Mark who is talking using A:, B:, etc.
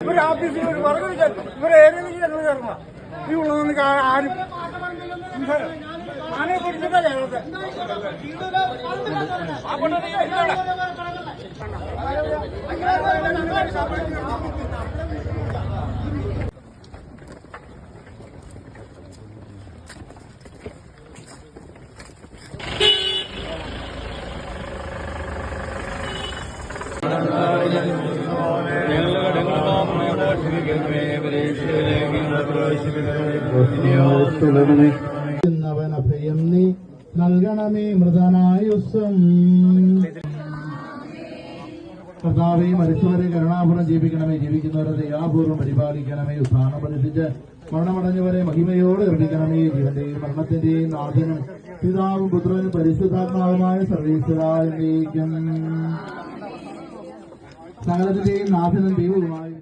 A: ഇവർ ഓഫീസിൽ ഒരു വർഗം ഇവരെ ഏതെങ്കിലും ചെലവ് ചേർന്ന ഈ ഉള്ളതൊന്നും ആരും ആനയെ പിടിച്ചിട്ടാ കേരളത്തെ
B: അഭയം നീ നൽകണമേ മൃതനായുസ്സം. കർത്താവേ, മരിച്ചവരെ കരുണാപൂർവ്വം ജീവിക്കണമേ, ജീവിക്കുന്നവരെ ദയാപൂർവ്വം പരിപാലിക്കണമേ. സ്ഥാനം പഠിപ്പിച്ച് മരണമടഞ്ഞവരെ മഹിമയോട് നിർമ്മിക്കണമേ. ജീവന്റെയും മരണത്തിന്റെയും നാഥനും പിതാവും പുത്രനും പരിശുദ്ധാത്മാവുമായ സർവീശ്വരായിരിക്കും. സകലത്തിന്റെയും നാഥനും ദൈവവുമായി